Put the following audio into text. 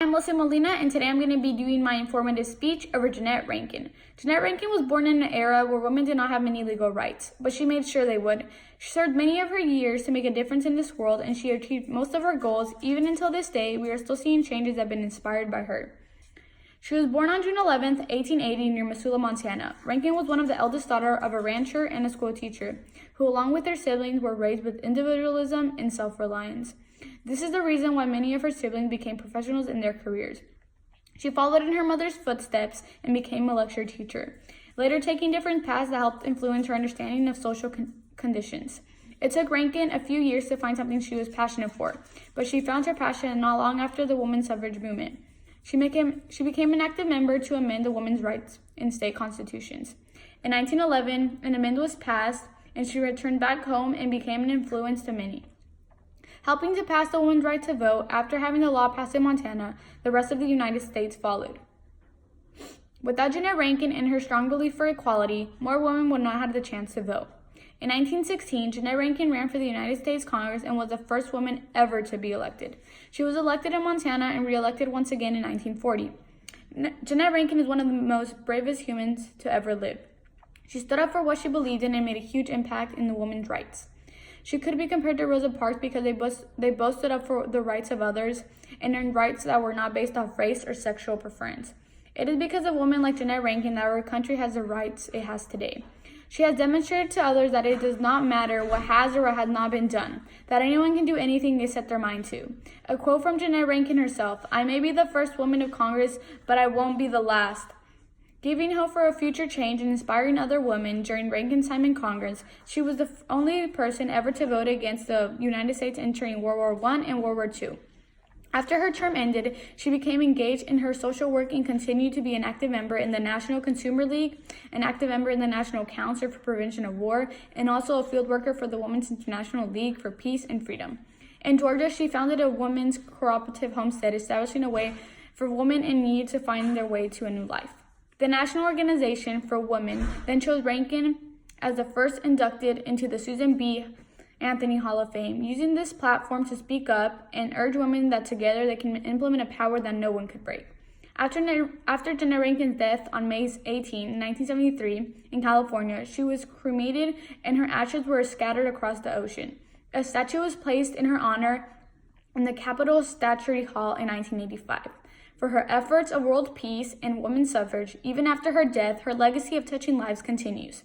I'm Melissa Molina, and today I'm going to be doing my informative speech over Jeannette Rankin. Jeannette Rankin was born in an era where women did not have many legal rights, but she made sure they would. She served many of her years to make a difference in this world, and she achieved most of her goals. Even until this day, we are still seeing changes that have been inspired by her. She was born on June 11, 1880, near Missoula, Montana. Rankin was one of the eldest daughter of a rancher and a school teacher, who along with their siblings were raised with individualism and self-reliance. This is the reason why many of her siblings became professionals in their careers. She followed in her mother's footsteps and became a lecture teacher, later taking different paths that helped influence her understanding of social conditions. It took Rankin a few years to find something she was passionate for, but she found her passion not long after the women's suffrage movement. She became an active member to amend the women's rights in state constitutions. In 1911, an amendment was passed, and she returned back home and became an influence to many. Helping to pass the women's right to vote, after having the law passed in Montana, the rest of the United States followed. Without Jeannette Rankin and her strong belief for equality, more women would not have the chance to vote. In 1916, Jeannette Rankin ran for the United States Congress and was the first woman ever to be elected. She was elected in Montana and re-elected once again in 1940. Jeannette Rankin is one of the most bravest humans to ever live. She stood up for what she believed in and made a huge impact in the women's rights. She could be compared to Rosa Parks because they both stood up for the rights of others and earned rights that were not based off race or sexual preference. It is because of women like Jeannette Rankin that our country has the rights it has today. She has demonstrated to others that it does not matter what has or what has not been done, that anyone can do anything they set their mind to. A quote from Jeannette Rankin herself: "I may be the first woman of Congress, but I won't be the last." Giving hope for a future change and inspiring other women during Rankin's time in Congress, she was the only person ever to vote against the United States entering World War I and World War II. After her term ended, she became engaged in her social work and continued to be an active member in the National Consumer League, an active member in the National Council for Prevention of War, and also a field worker for the Women's International League for Peace and Freedom. In Georgia, she founded a women's cooperative homestead, establishing a way for women in need to find their way to a new life. The National Organization for Women then chose Rankin as the first inducted into the Susan B. Anthony Hall of Fame, using this platform to speak up and urge women that together they can implement a power that no one could break. After Jeannette Rankin's death on May 18, 1973, in California, she was cremated and her ashes were scattered across the ocean. A statue was placed in her honor in the Capitol Statuary Hall in 1985. For her efforts of world peace and women's suffrage, even after her death, her legacy of touching lives continues.